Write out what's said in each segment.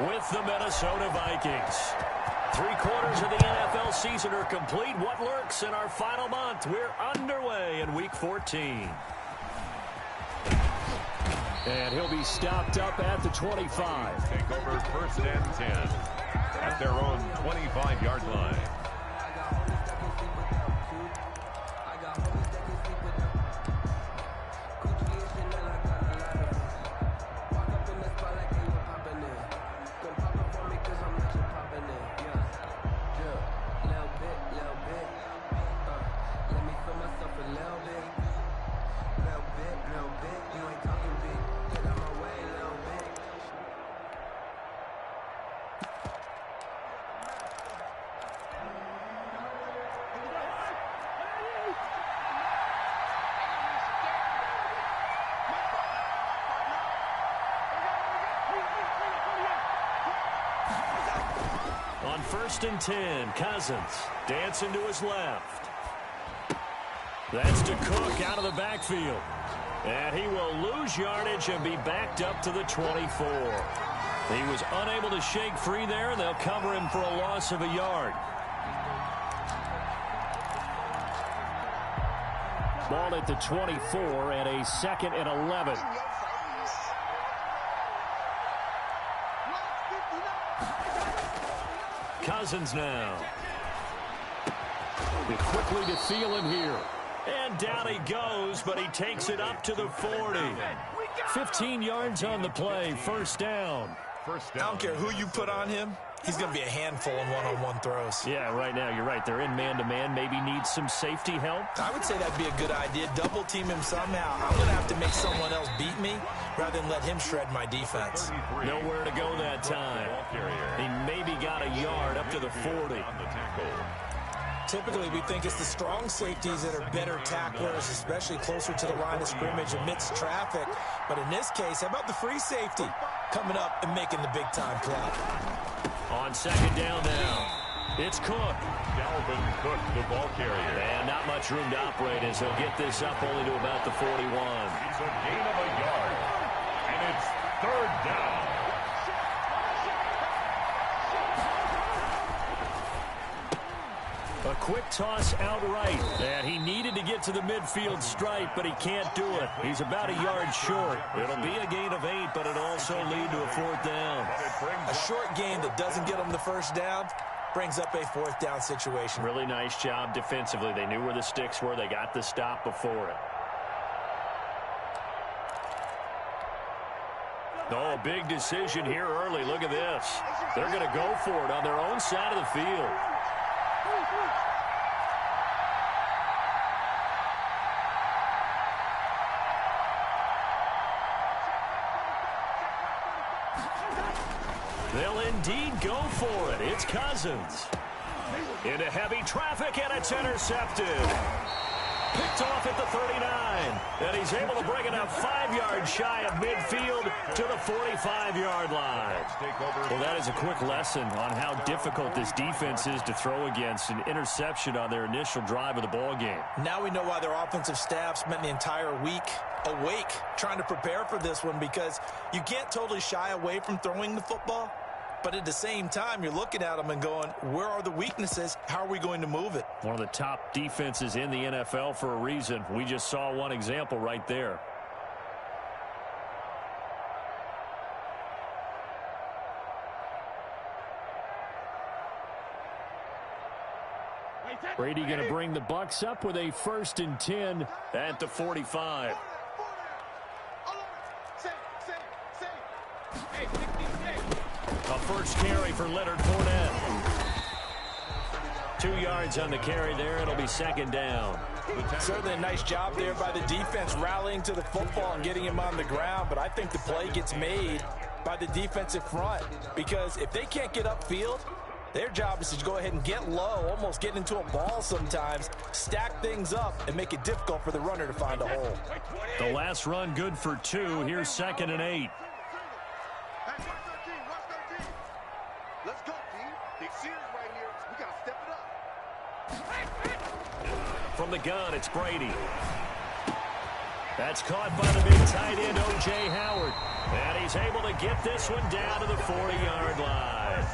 with the Minnesota Vikings. 3/4 of the NFL season are complete. What lurks in our final month? We're underway in Week 14. And he'll be stopped up at the 25. Take over 1st and 10 at their own 25-yard line. On 1st and 10, Cousins dancing to his left. That's to Cook out of the backfield. And he will lose yardage and be backed up to the 24. He was unable to shake free there, and they'll cover him for a loss of a yard. Ball at the 24 and a 2nd and 11. Cousins now. Quickly to Thielen here. And down he goes, but he takes it up to the 40. 15 yards on the play. First down. I don't care who you put on him. He's going to be a handful in one-on-one throws. Yeah, right now, you're right. They're in man-to-man. Maybe needs some safety help. I would say that'd be a good idea. Double team him somehow. I'm going to have to make someone else beat me rather than let him shred my defense. Nowhere to go that time. He maybe got a yard up to the 40. Typically, we think it's the strong safeties that are better tacklers, especially closer to the line of scrimmage amidst traffic. But in this case, how about the free safety coming up and making the big-time play? On 2nd down now, it's Cook. Dalvin Cook, the ball carrier. And not much room to operate as he'll get this up only to about the 41. It's a gain of a yard, and it's 3rd down. A quick toss outright, and he needed to get to the midfield stripe, but he can't do it. He's about a yard short. It'll be a gain of 8, but it'll also lead to a 4th down. A short gain that doesn't get him the first down brings up a 4th down situation. Really nice job defensively. They knew where the sticks were. They got the stop before it. Oh, big decision here early. Look at this. They're going to go for it on their own side of the field. They'll indeed go for it. It's Cousins. Into heavy traffic, and it's intercepted. Picked off at the 39. And he's able to bring it up 5 yards shy of midfield to the 45-yard line. Well, that is a quick lesson on how difficult this defense is to throw against. An interception on their initial drive of the ball game. Now we know why their offensive staff spent the entire week awake trying to prepare for this one, because you can't totally shy away from throwing the football. But at the same time, you're looking at them and going, where are the weaknesses? How are we going to move it? One of the top defenses in the NFL for a reason. We just saw one example right there. Brady going to bring the Bucks up with a 1st and 10 at the 45. A first carry for Leonard Fournette. 2 yards on the carry there. It'll be 2nd down. Certainly a nice job there by the defense rallying to the football and getting him on the ground. But I think the play gets made by the defensive front, because if they can't get upfield, their job is to go ahead and get low, almost get into a ball sometimes, stack things up, and make it difficult for the runner to find a hole. The last run good for 2. Here's 2nd and 8. Let's go, team. Big series right here. We got to step it up. From the gun, it's Brady. That's caught by the big tight end, O.J. Howard. And he's able to get this one down to the 40-yard line.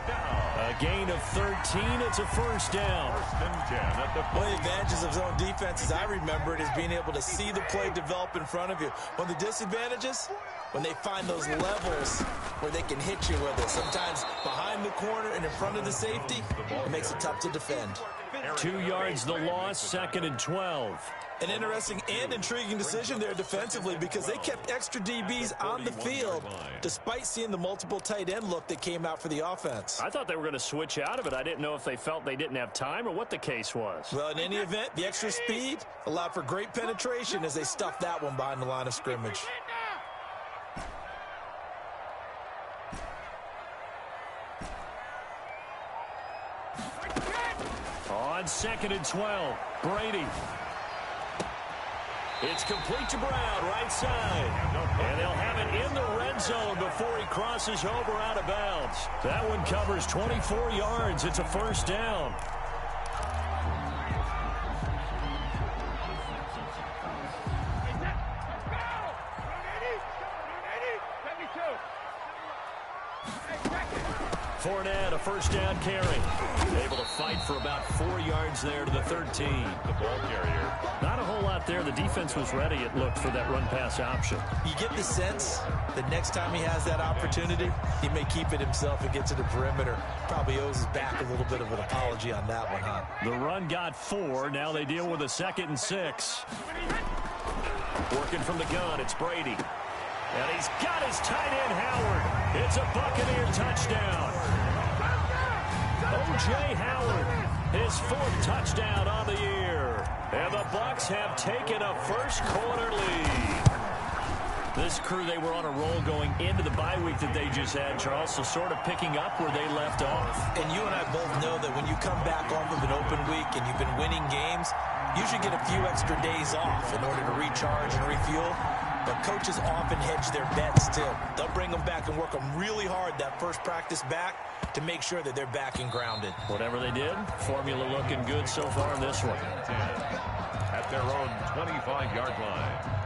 A gain of 13. It's a first down. One of the advantages of zone defense, as I remember it, is being able to see the play develop in front of you. One of the disadvantages, when they find those levels where they can hit you with it. Sometimes behind the corner and in front of the safety, it makes it tough to defend. 2 yards the loss, 2nd and 12. An interesting and intriguing decision there defensively because they kept extra DBs on the field despite seeing the multiple tight end look that came out for the offense. I thought they were going to switch out of it. I didn't know if they felt they didn't have time or what the case was. Well, in any event, the extra speed allowed for great penetration as they stuffed that one behind the line of scrimmage. On 2nd and 12, Brady. It's complete to Brown, right side. And they'll have it in the red zone before he crosses over out of bounds. That one covers 24 yards. It's a first down. Fournette, a first down carry. Able to fight for about 4 yards there to the 13. The ball carrier. Not a whole lot there. The defense was ready, it looked, for that run-pass option. You get the sense that next time he has that opportunity, he may keep it himself and get to the perimeter. Probably owes his back a little bit of an apology on that one, huh? The run got 4. Now they deal with a 2nd and 6. Working from the gun, it's Brady. And he's got his tight end, Howard. It's a Buccaneer touchdown. O.J. Howard, his 4th touchdown on the year. And the Bucs have taken a first quarter lead. This crew, they were on a roll going into the bye week that they just had, Charles, so sort of picking up where they left off. And you and I both know that when you come back off of an open week and you've been winning games, you should get a few extra days off in order to recharge and refuel. But coaches often hedge their bets, too. They'll bring them back and work them really hard that first practice back to make sure that they're back and grounded. Whatever they did, formula looking good so far in this one. At their own 25-yard line.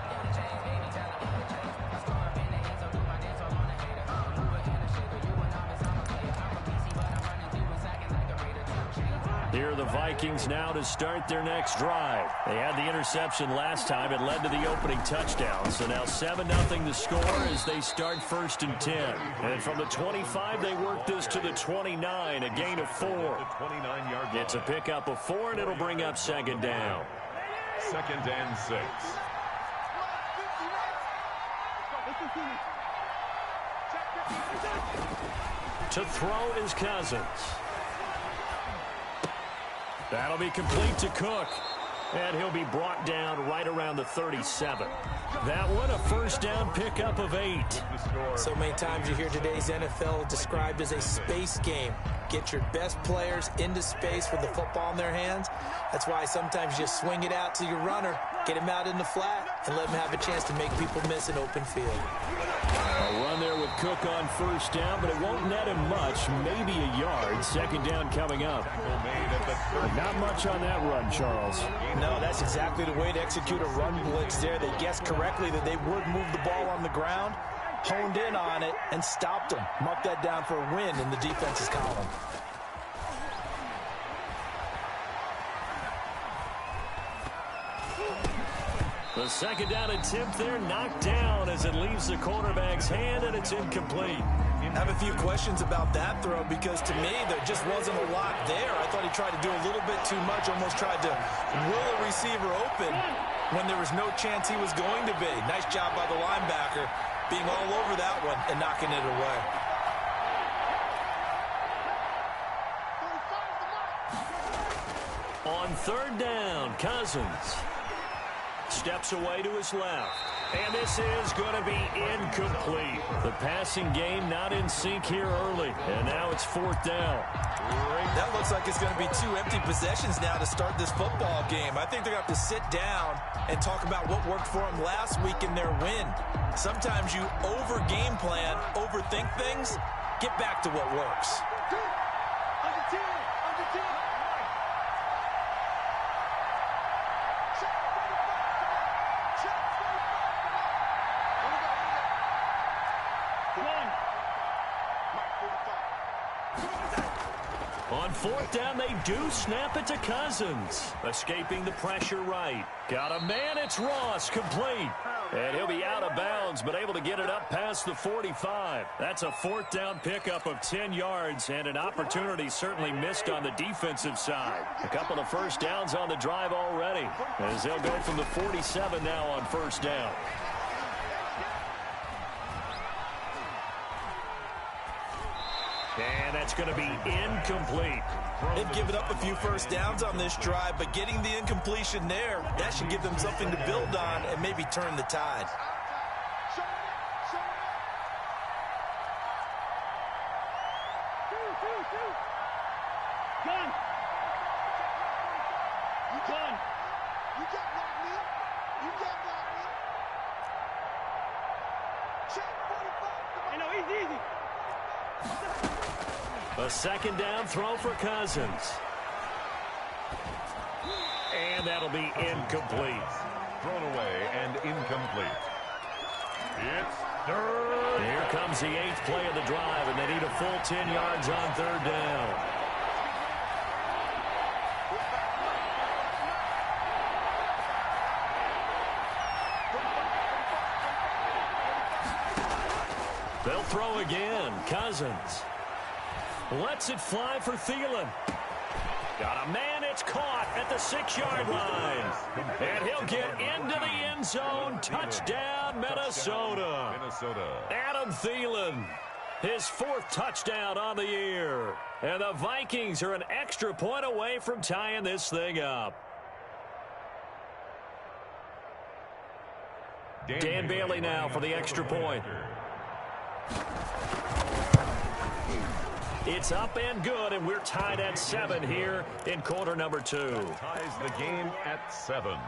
Here are the Vikings now to start their next drive. They had the interception last time. It led to the opening touchdown. So now 7-0 the score as they start 1st and 10. And from the 25, they work this to the 29, a gain of 4. It's a pickup of 4, and it'll bring up 2nd down. 2nd and 6. To throw is Cousins. That'll be complete to Cook. And he'll be brought down right around the 37. That one, a first down pickup of 8. So many times you hear today's NFL described as a space game. Get your best players into space with the football in their hands. That's why sometimes you swing it out to your runner, get him out in the flat, and let him have a chance to make people miss an open field. A run there with Cook on first down, but it won't net him much, maybe a yard. 2nd down coming up. Not much on that run, Charles. No, that's exactly the way to execute a run blitz there. They guessed correctly that they would move the ball on the ground, honed in on it, and stopped them. Mark that down for a win in the defense's column. The 2nd down attempt there knocked down as it leaves the quarterback's hand, and it's incomplete. I have a few questions about that throw because to me there just wasn't a lot there. I thought he tried to do a little bit too much, almost tried to will a receiver open when there was no chance he was going to be. Nice job by the linebacker being all over that one and knocking it away. On 3rd down, Cousins steps away to his left. And this is going to be incomplete. The passing game not in sync here early. And now it's 4th down. That looks like it's going to be 2 empty possessions now to start this football game. I think they're going to have to sit down and talk about what worked for them last week in their win. Sometimes you over-game plan, overthink things, get back to what works. On fourth down, they do snap it to Cousins. Escaping the pressure right. Got a man, it's Ross, complete. And he'll be out of bounds, but able to get it up past the 45. That's a fourth down pickup of 10 yards, and an opportunity certainly missed on the defensive side. A couple of first downs on the drive already, as they'll go from the 47 now on first down. And that's going to be incomplete. They've given up a few first downs on this drive, but getting the incompletion there, that should give them something to build on and maybe turn the tide. Gun! You gun! You can't block me! You can't block me! Check 45! I know, easy! A second down throw for Cousins. And that'll be incomplete. Thrown away and incomplete. It's third. Here comes the 8th play of the drive, and they need a full 10 yards on third down. They'll throw again. Cousins lets it fly for Thielen. Got a man, it's caught at the 6-yard line. And he'll get into the end zone. Touchdown, Minnesota. Adam Thielen, his 4th touchdown on the year. And the Vikings are an extra point away from tying this thing up. Dan Bailey now for the extra point. It's up and good, and we're tied at 7 here in quarter number 2. Ties the game at 7.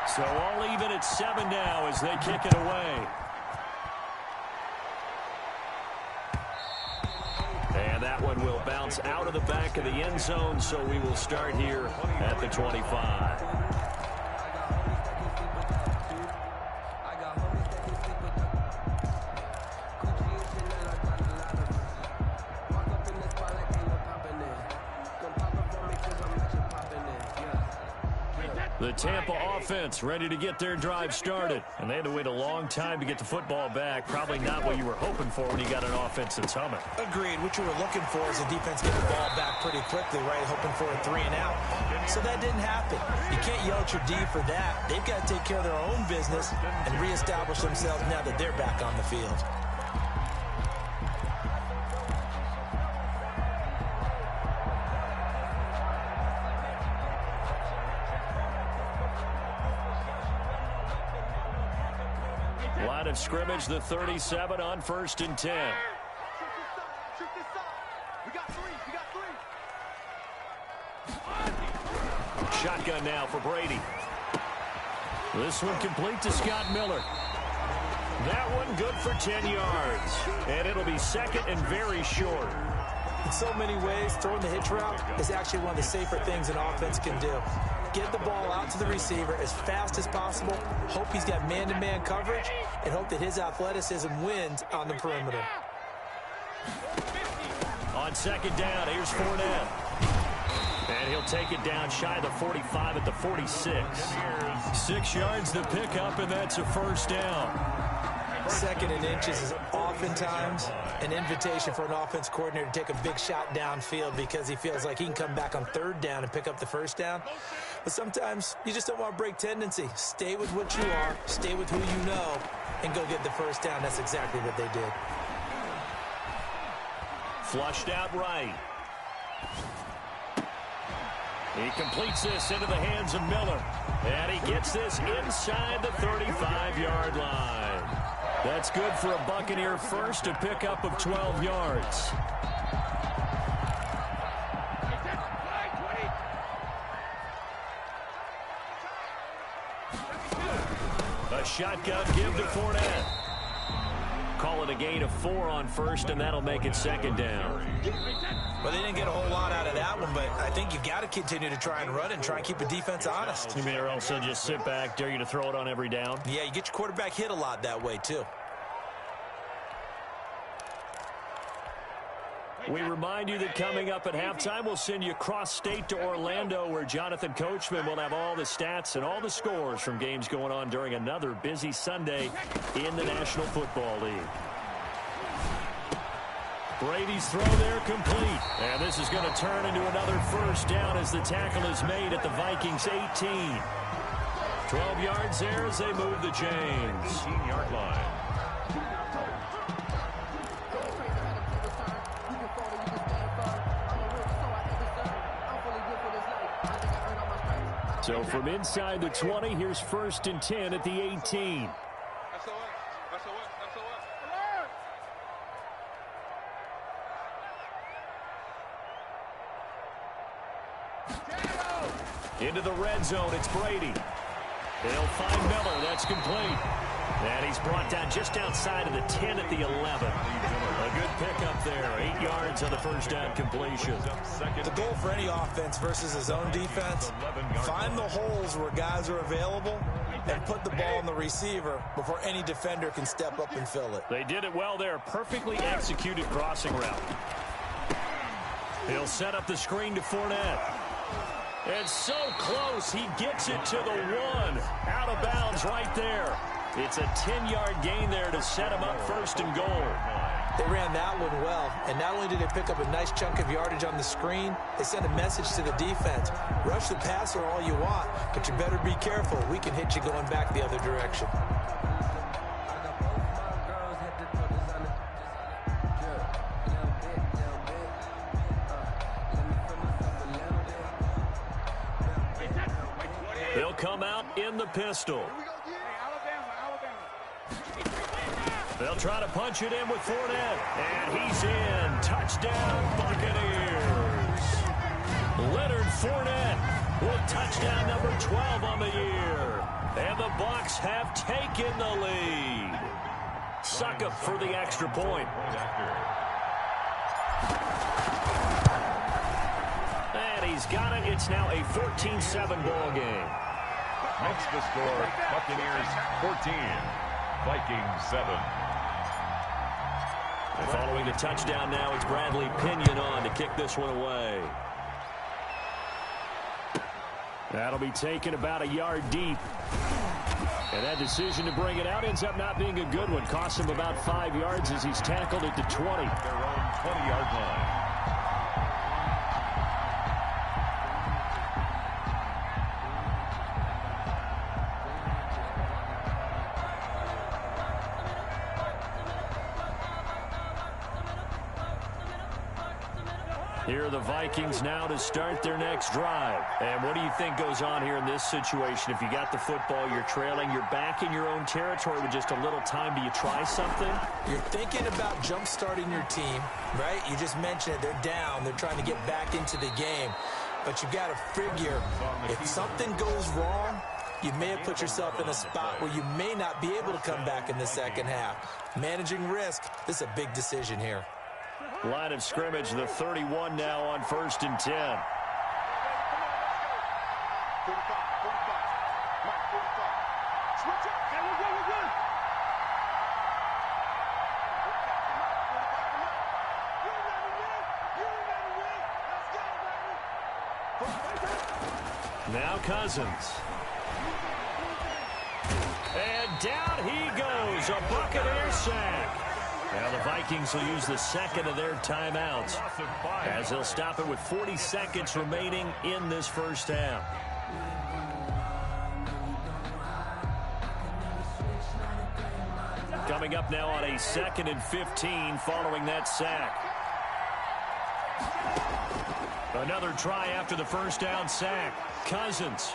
So all even at 7 now as they kick it away. And that one will bounce out of the back of the end zone, so we will start here at the 25. The Tampa offense ready to get their drive started. And they had to wait a long time to get the football back. Probably not what you were hoping for when you got an offense that's humming. Agreed. What you were looking for is the defense getting the ball back pretty quickly, right? Hoping for a 3 and out. So that didn't happen. You can't yell at your D for that. They've got to take care of their own business and reestablish themselves now that they're back on the field. Line of scrimmage, the 37 on 1st and 10. Shoot this side. We got 3. Shotgun now for Brady. This one complete to Scott Miller. That one good for 10 yards. And it'll be second and very short. In so many ways, throwing the hitch route is actually one of the safer things an offense can do. Get the ball out to the receiver as fast as possible, hope he's got man-to-man coverage, and hope that his athleticism wins on the perimeter. On second down, here's Fournette. And he'll take it down shy of the 45 at the 46. 6 yards to pick up, and that's a first down. Second and inches is oftentimes an invitation for an offense coordinator to take a big shot downfield because he feels like he can come back on third down and pick up the first down. But sometimes you just don't want to break tendency. Stay with what you are, stay with who you know, and go get the first down. That's exactly what they did. Flushed out right. He completes this into the hands of Miller. And he gets this inside the 35-yard line. That's good for a Buccaneer first, to pick up of 12 yards. A shotgun give to Fournette. call it a gain of 4 on first, and that'll make it second down. Well, they didn't get a whole lot out of that one, but I think you got to continue to try and run and try and keep the defense honest. You mean or else they'll just sit back, dare you to throw it on every down? Yeah, you get your quarterback hit a lot that way, too. We remind you that coming up at halftime, we'll send you cross-state to Orlando, where Jonathan Coachman will have all the stats and all the scores from games going on during another busy Sunday in the National Football League. Brady's throw there complete. And this is going to turn into another first down as the tackle is made at the Vikings 18. 12 yards there as they move the chains. 18-yard line. So from inside the 20, here's 1st and 10 at the 18. Into the red zone, it's Brady. They'll find Miller, that's complete. And he's brought down just outside of the 10 at the 11. A good pickup there, 8 yards on the first down completion. The goal for any offense versus his own defense, find the holes where guys are available and put the ball on the receiver before any defender can step up and fill it. They did it well there, perfectly executed crossing route. He'll set up the screen to Fournette. And so close, he gets it to the 1. Out of bounds right there. It's a 10-yard gain there to set him up 1st and goal. They ran that one well, and not only did they pick up a nice chunk of yardage on the screen, they sent a message to the defense. Rush the passer all you want, but you better be careful. We can hit you going back the other direction. He'll come out in the pistol. They'll try to punch it in with Fournette. And he's in. Touchdown, Buccaneers. Leonard Fournette with touchdown number 12 on the year. And the Bucs have taken the lead. Succop for the extra point. And he's got it. It's now a 14-7 ball game. Makes the score Buccaneers 14, Vikings 7. And following the touchdown now, it's Bradley Pinion on to kick this one away. That'll be taken about a yard deep. And that decision to bring it out ends up not being a good one. Costs him about 5 yards as he's tackled at the 20. Their own 20-yard line. Here are the Vikings now to start their next drive. And what do you think goes on here in this situation? If you got the football, you're trailing, you're back in your own territory with just a little time. Do you try something? You're thinking about jump-starting your team, right? You just mentioned it. They're down. They're trying to get back into the game. But you've got to figure, if something goes wrong, you may have put yourself in a spot where you may not be able to come back in the second half. Managing risk, this is a big decision here. Line of scrimmage, the 31 now on 1st and 10. 45, 45. Mike, 45. Switch up. Hey, we're good. Now Cousins. And down he goes. A Buccaneer sack. Now the Vikings will use the second of their timeouts as they'll stop it with 40 seconds remaining in this first half. Coming up now on a 2nd and 15 following that sack. Another try after the first down sack. Cousins.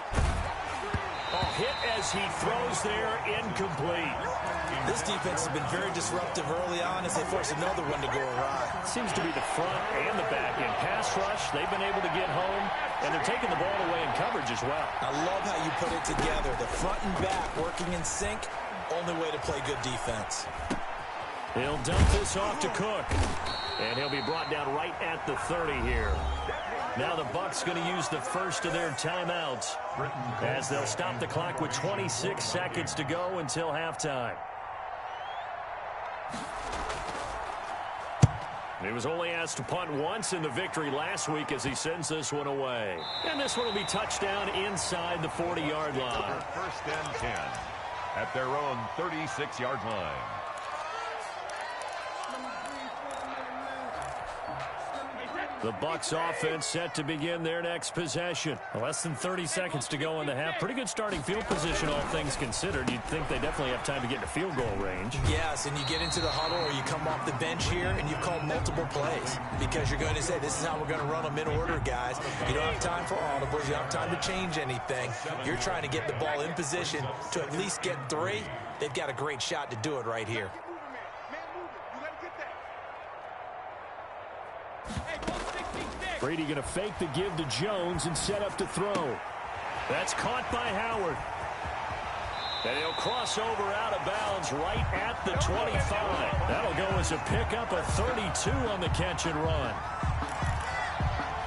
Hit as he throws there, incomplete. This defense has been very disruptive early on as they force another one to go awry. Seems to be the front and the back end. Pass rush, they've been able to get home, and they're taking the ball away in coverage as well. I love how you put it together. The front and back working in sync, only way to play good defense. He'll dump this off to Cook. And he'll be brought down right at the 30 here. Now the Bucs going to use the first of their timeouts as they'll stop the clock with 26 seconds to go until halftime. He was only asked to punt once in the victory last week as he sends this one away. And this one will be touchdown inside the 40-yard line. First and 10 at their own 36-yard line. The Bucs offense set to begin their next possession. Less than 30 seconds to go in the half. Pretty good starting field position, all things considered. You'd think they definitely have time to get into field goal range. Yes, and you get into the huddle or you come off the bench here and you've called multiple plays because you're going to say, this is how we're going to run them in order, guys. You don't have time for audibles. You don't have time to change anything. You're trying to get the ball in position to at least get 3. They've got a great shot to do it right here. Brady going to fake the give to Jones and set up to throw. That's caught by Howard. And he'll cross over out of bounds right at the 25. That'll go as a pickup of 32 on the catch and run.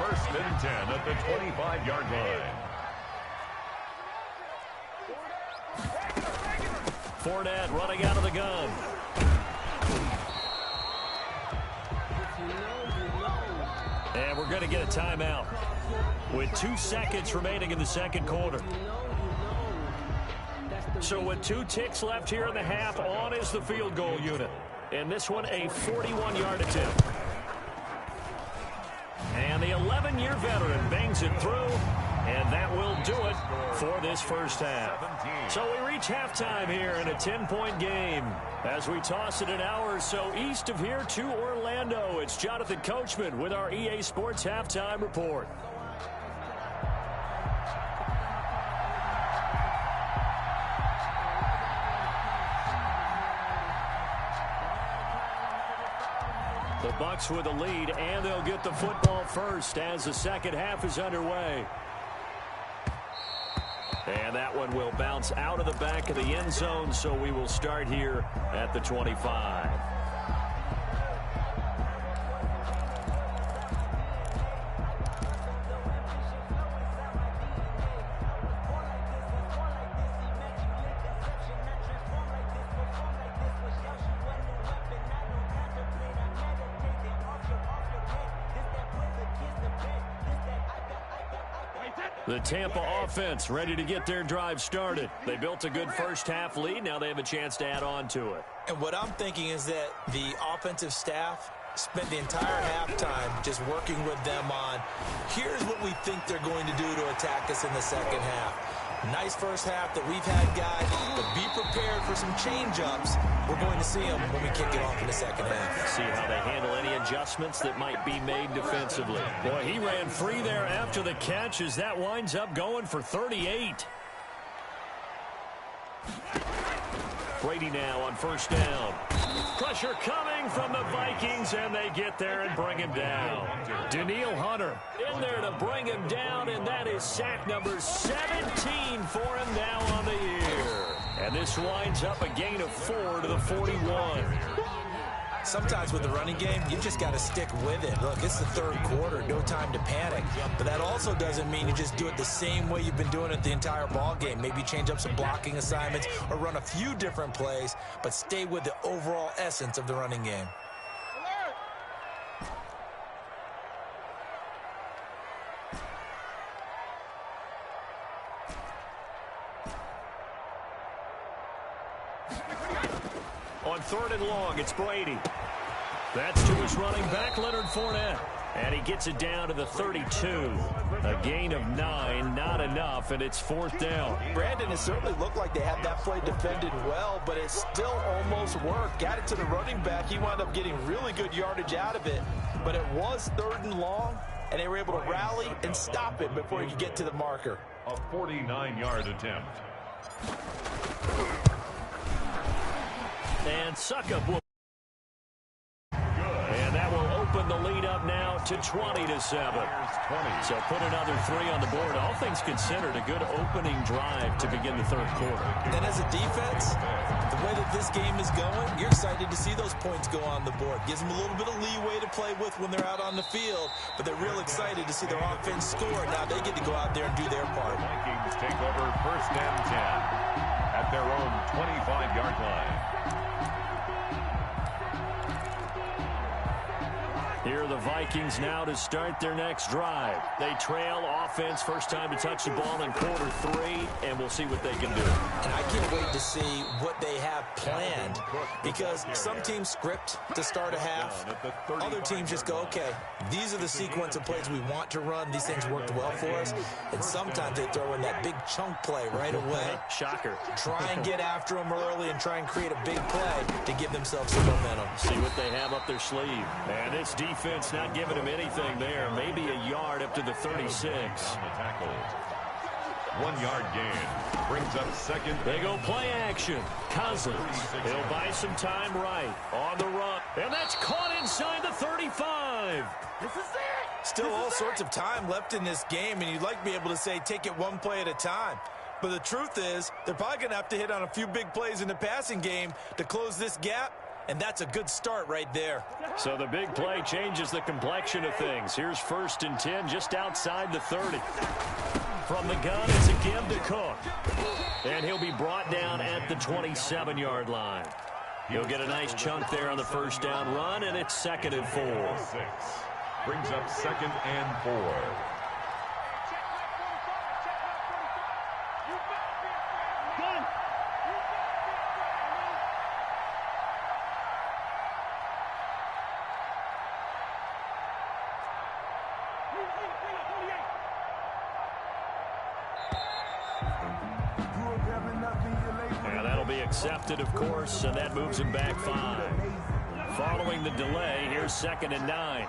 First and 10 at the 25-yard line. Fournette running out of the gun. And we're going to get a timeout with 2 seconds remaining in the second quarter. So with 2 ticks left here in the half, on is the field goal unit. And this one a 41-yard attempt. And the 11-year veteran bangs it through. And that will do it for this first half. So we reach halftime here in a 10-point game. As we toss it an hour or so east of here to Orlando, it's Jonathan Coachman with our EA Sports Halftime Report. The Bucs with a lead, and they'll get the football first as the second half is underway. And that one will bounce out of the back of the end zone, so we will start here at the 25. The Tampa offense ready to get their drive started. They built a good first half lead. Now they have a chance to add on to it. And what I'm thinking is that the offensive staff spent the entire halftime just working with them on, here's what we think they're going to do to attack us in the second half. Nice first half that we've had, guys, but be prepared for some change-ups. We're going to see them when we kick it off in the second half. See how they handle any adjustments that might be made defensively. Boy, he ran free there after the catch as that winds up going for 38. Brady now on first down. Pressure coming from the Vikings, and they get there and bring him down. Danielle Hunter in there to bring him down, and that is sack number 17 for him now on the year. And this winds up a gain of 4 to the 41. Sometimes with the running game, you just got to stick with it. Look, it's the third quarter, no time to panic. But that also doesn't mean you just do it the same way you've been doing it the entire ball game. Maybe change up some blocking assignments or run a few different plays, but stay with the overall essence of the running game. On 3rd and long, it's Brady. That's to his running back, Leonard Fournette. And he gets it down to the 32. A gain of 9, not enough, and it's 4th down. Brandon, it certainly looked like they had that play defended well, but it still almost worked. Got it to the running back. He wound up getting really good yardage out of it, but it was 3rd and long, and they were able to rally and stop it before he could get to the marker. A 49-yard attempt. And Suckup will. And that will open the lead up now to 20-7. So put another 3 on the board. All things considered, a good opening drive to begin the third quarter. And as a defense, the way that this game is going, you're excited to see those points go on the board. Gives them a little bit of leeway to play with when they're out on the field, but they're real excited to see their offense score. Now they get to go out there and do their part. Vikings take over 1st and 10 at their own 25-yard line. Here are the Vikings now to start their next drive. They trail offense, first time to touch the ball in quarter 3, and we'll see what they can do. And I can't wait to see what they have planned, because some teams script to start a half. Other teams just go, okay, these are the sequence of plays we want to run. These things worked well for us. And sometimes they throw in that big chunk play right away. Shocker. Try and get after them early and try and create a big play to give themselves some momentum. See what they have up their sleeve. And this defense not giving them anything there. Maybe a yard up to the 36. On the tackle. 1-yard gain. Brings up 2nd. They go play action. Cousins. He'll buy some time right. On the run. And that's caught inside the 35. This is it. Still all sorts of time left in this game, and you'd like to be able to say take it one play at a time. But the truth is, they're probably going to have to hit on a few big plays in the passing game to close this gap, and that's a good start right there. So the big play changes the complexion of things. Here's 1st and 10 just outside the 30. From the gun, it's a give to Cook. And he'll be brought down at the 27-yard line. He'll get a nice chunk there on the first down run, and it's 2nd and 4. 6. Brings up 2nd and 4. Accepted, of course, and that moves him back 5. Following the delay, here's 2nd and 9.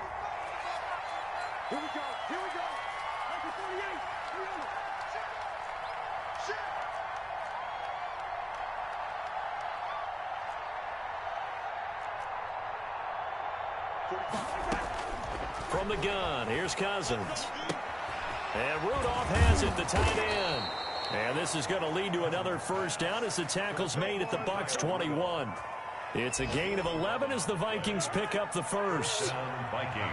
Here we go. Here we go. Number 48. From the gun, here's Cousins. And Rudolph has it, the tight end. And this is going to lead to another first down as the tackle's made at the Bucs 21. It's a gain of 11 as the Vikings pick up the first. Vikings.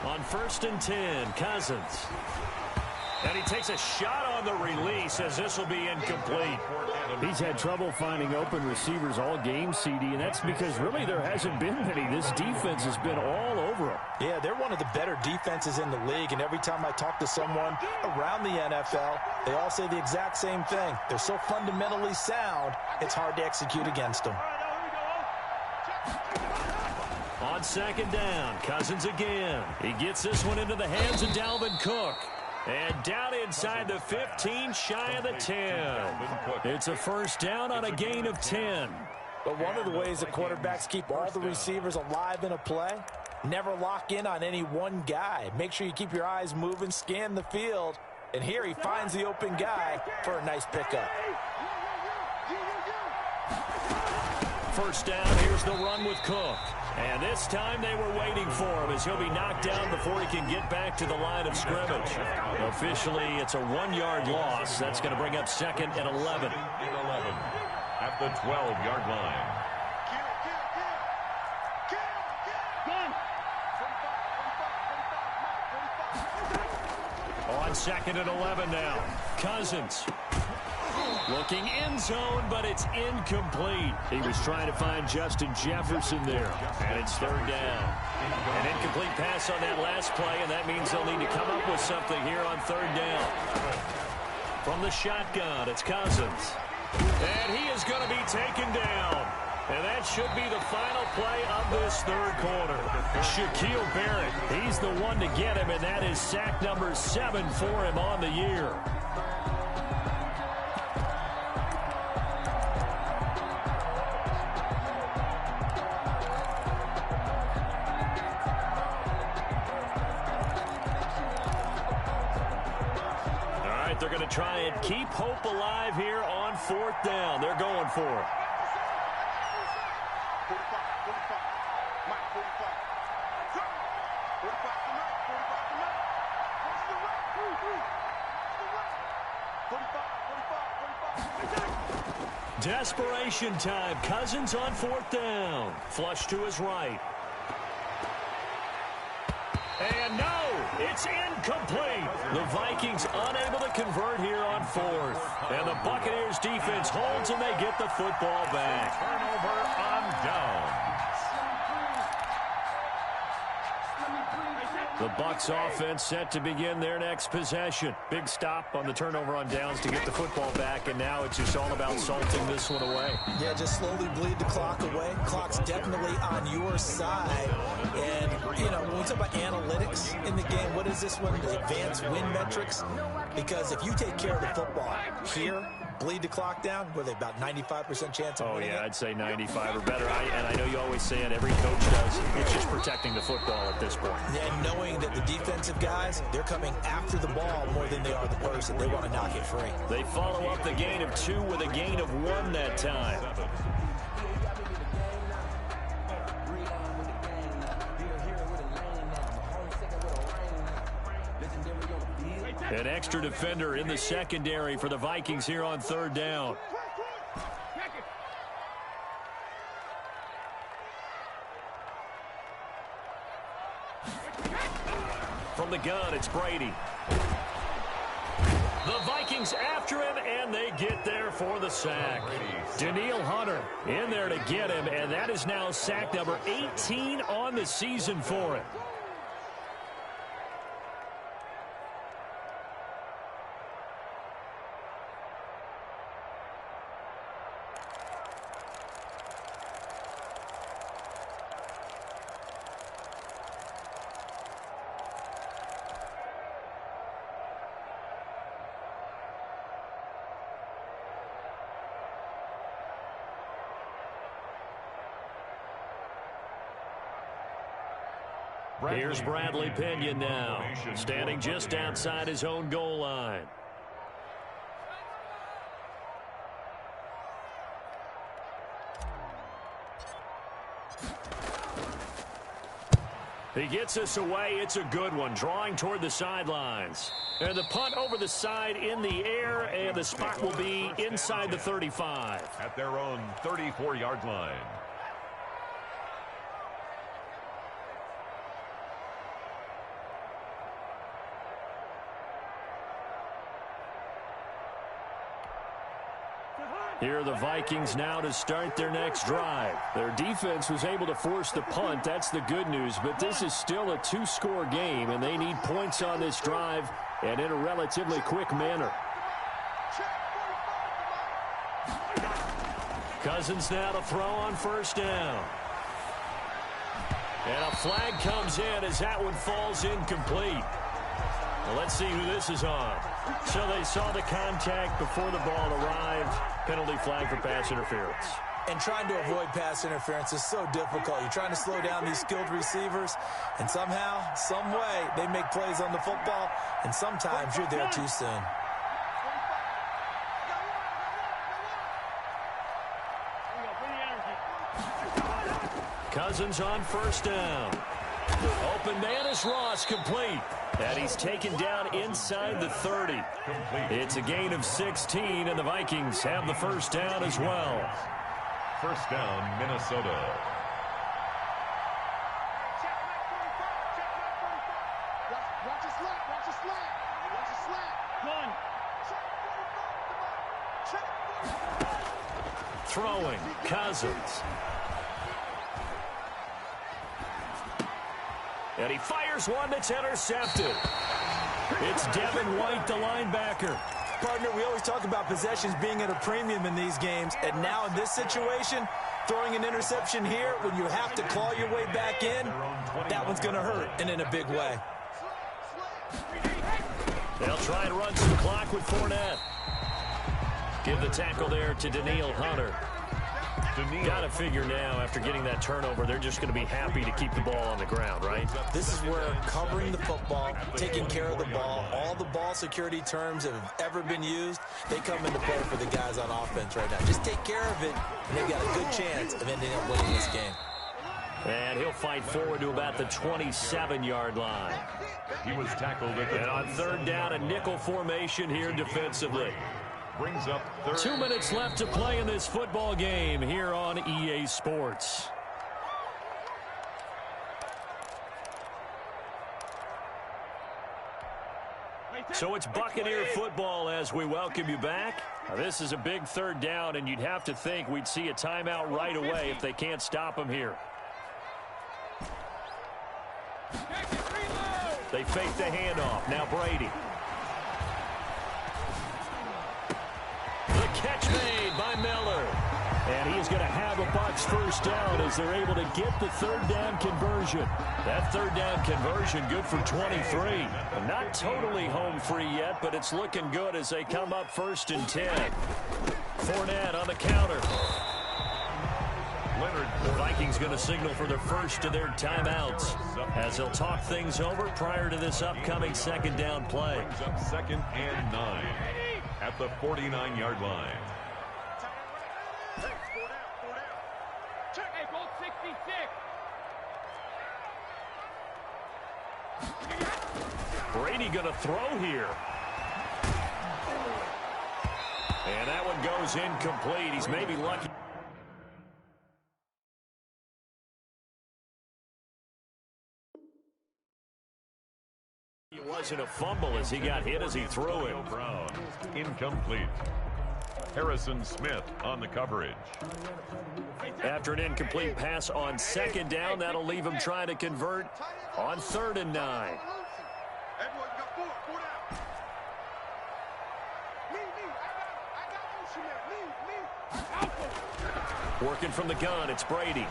On 1st and 10, Cousins. And he takes a shot on the release as this will be incomplete. He's had trouble finding open receivers all game, CD, and that's because really there hasn't been many. This defense has been all over him. Yeah, they're one of the better defenses in the league, and every time I talk to someone around the NFL, they all say the exact same thing. They're so fundamentally sound, it's hard to execute against them. On 2nd down, Cousins again. He gets this one into the hands of Dalvin Cook. And down inside the 15, shy of the 10. It's a first down on a gain of 10. But one of the ways that quarterbacks keep all the receivers alive in a play, never lock in on any one guy. Make sure you keep your eyes moving, scan the field. And here he finds the open guy for a nice pickup. First down, here's the run with Cook. And this time they were waiting for him as he'll be knocked down before he can get back to the line of scrimmage. Officially, it's a 1-yard loss. That's going to bring up 2nd and 11. At the 12-yard line. On 2nd and 11 now. Cousins. Looking end zone, but it's incomplete. He was trying to find Justin Jefferson there. And it's 3rd down. An incomplete pass on that last play, and that means they'll need to come up with something here on 3rd down. From the shotgun, it's Cousins. And he is going to be taken down. And that should be the final play of this 3rd quarter. Shaquille Barrett, he's the one to get him, and that is sack number 7 for him on the year. They're going to try and keep hope alive here on 4th down. They're going for it. Mike, 45. 45 to Mike. 45 to Mike. What's the right? 45. Desperation time. Cousins on 4th down. Flush to his right. And no, it's incomplete. The Vikings unable to convert here on 4th. And the Buccaneers defense holds and they get the football back. Turnover on downs. The Bucs offense set to begin their next possession. Big stop on the turnover on downs to get the football back, and now it's just all about salting this one away. Yeah, just slowly bleed the clock away. Clock's definitely on your side. And, you know, when we talk about analytics in the game, what is this one? The advanced win metrics? Because if you take care of the football here, bleed the clock down, were they about 95% chance of winning it? I'd say 95 or better. And I know you always say it, every coach does. It's just protecting the football at this point. And knowing that the defensive guys, they're coming after the ball more than they are the person. They want to knock it free. They follow up the gain of 2 with a gain of 1 that time. An extra defender in the secondary for the Vikings here on 3rd down. From the gun, it's Brady. The Vikings after him, and they get there for the sack. Danielle Hunter in there to get him, and that is now sack number 18 on the season for him. Here's Bradley Pinion now, standing just outside his own goal line. He gets us away. It's a good one, drawing toward the sidelines. And the punt over the side in the air, and the spot will be inside the 35. At their own 34-yard line. Here are the Vikings now to start their next drive. Their defense was able to force the punt. That's the good news. But this is still a 2-score game, and they need points on this drive and in a relatively quick manner. Cousins now to throw on 1st down. And a flag comes in as that one falls incomplete. Well, let's see who this is on. So they saw the contact before the ball arrived. Penalty flag for pass interference. And trying to avoid pass interference is so difficult. You're trying to slow down these skilled receivers, and somehow, some way, they make plays on the football, and sometimes you're there too soon. Cousins on 1st down. Open man is Ross, complete. And he's taken down inside the 30. It's a gain of 16, and the Vikings have the 1st down as well. 1st down, Minnesota. Watch a slap. Watch a slap. Watch a slap. One. Throwing, Cousins. And he fires one that's intercepted. It's Devin White, the linebacker. Partner, we always talk about possessions being at a premium in these games, and now in this situation, throwing an interception here when you have to claw your way back in, that one's going to hurt, and in a big way. They'll try and run some clock with Fournette. Give the tackle there to Danielle Hunter. Got to figure now, after getting that turnover, they're just going to be happy to keep the ball on the ground, right? This is where covering the football, taking care of the ball, all the ball security terms that have ever been used, they come into play for the guys on offense right now. Just take care of it, and they've got a good chance of ending up winning this game. And he'll fight forward to about the 27-yard line. He was tackled at the... And on third down, a nickel formation here defensively. Brings up third. 2 minutes left to play in this football game here on EA Sports. So it's Buccaneer football as we welcome you back. Now, this is a big third down, and you'd have to think we'd see a timeout right away if they can't stop him here. They fake the handoff. Now Brady. The catch made by Miller. And he's going to have a Bucs first down as they're able to get the third down conversion. That third down conversion good for 23. Not totally home free yet, but it's looking good as they come up 1st and 10. Fournette on the counter. The Vikings going to signal for their first of their timeouts as they'll talk things over prior to this upcoming second down play. Brings up 2nd and 9 at the 49-yard line. Hey, goal 66. Brady going to throw here. And that one goes incomplete. He's maybe lucky. It wasn't a fumble as he got hit as he threw it. Brown, incomplete. Harrison Smith on the coverage. After an incomplete pass on second down, that'll leave him trying to convert on 3rd and 9. Everyone got four down. Me, I got motion. Working from the gun, it's Brady.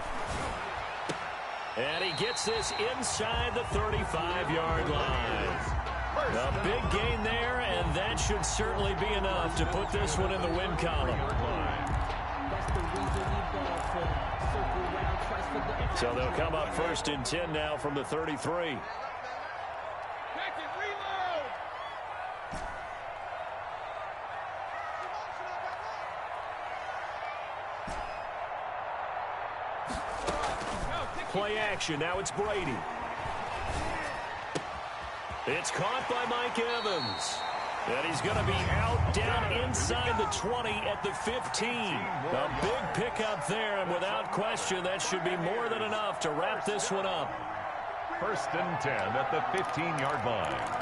And he gets this inside the 35-yard line. A big gain there, and that should certainly be enough to put this one in the win column. So they'll come up 1st and 10 now from the 33. Play action. Now it's Brady. It's caught by Mike Evans. And he's going to be out down inside the 20 at the 15. A big pickup there, and without question, that should be more than enough to wrap this one up. 1st and 10 at the 15-yard line.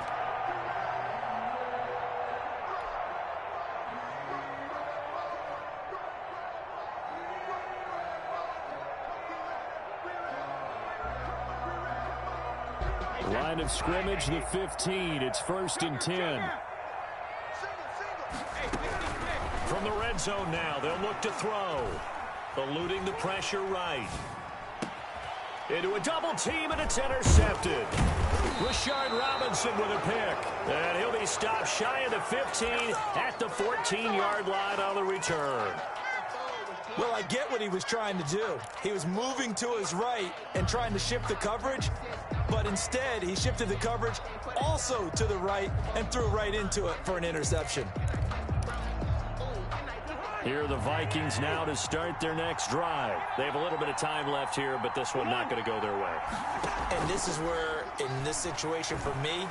Line of scrimmage, the 15. It's 1st and 10. From the red zone now, they'll look to throw. Eluding the pressure right. Into a double team, and it's intercepted. Rashard Robinson with a pick. And he'll be stopped shy of the 15 at the 14-yard line on the return. Well, I get what he was trying to do. He was moving to his right and trying to shift the coverage, but instead he shifted the coverage also to the right and threw right into it for an interception. Here are the Vikings now to start their next drive. They have a little bit of time left here, but this one not going to go their way. And this is where, in this situation for me,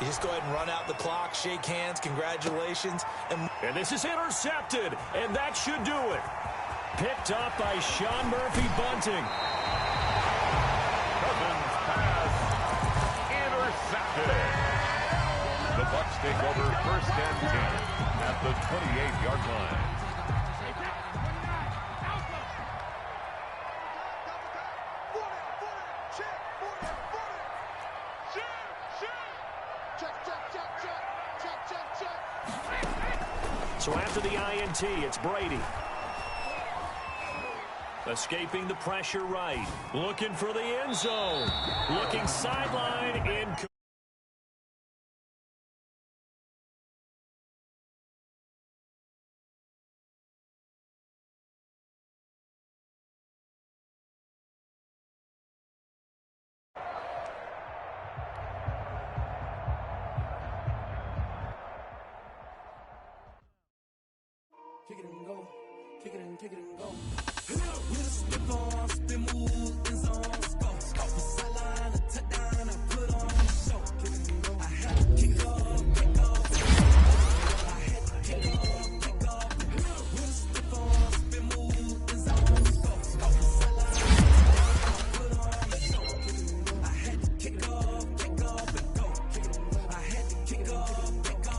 you just go ahead and run out the clock, shake hands, congratulations. And this is intercepted, and that should do it. Picked up by Sean Murphy-Bunting. Cousins pass intercepted. The Bucs take over 1st and 10 at the 28-yard line. So after the INT, it's Brady. Escaping the pressure right. Looking for the end zone. Looking sideline in. kick it and go, kick it and go. With a stiff on, spin move, in zone, go. Off the sideline, a touchdown, I put on the show. Kick it and go. I had to kick off, kick off. I had to kick off. With a stiff on, spin move, in zone, go. Off the sideline, I put on the show. I had to kick off and go. I had to kick off and go.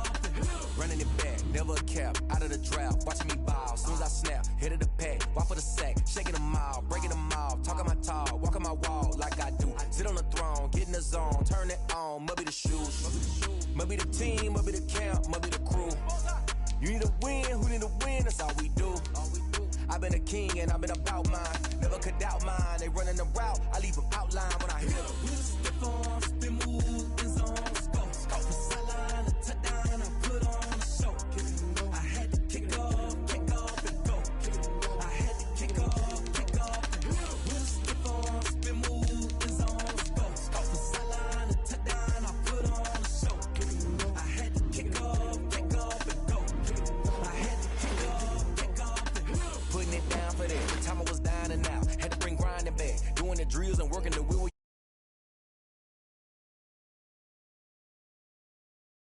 Running it back, never a cap, out of the drought, watching me ball. Soon as I snap, hit of the pack, walk for the sack, shaking them all, breaking them all, talking my talk, walking my wall like I do. Sit on the throne, get in the zone, turn it on, must be the shoes, must be the team, must be the camp, must be the crew. You need to win, who need to win, that's all we do. I've been a king and I've been about mine, never could doubt mine. They running the route, I leave them outline when I hit them. We just stiff on, spin move, in zone, go. Off the sideline, a touchdown, I put on the show. I had to kick off and go. I had to kick off and go. We just stiff on, spin move, in zone, go. Off the sideline, a touchdown, I put on the show. I had to kick off and go. I had to kick off and go. Putting it down for that. The time I was down and out. Had to bring grinding back. Doing the drills and working the wheel.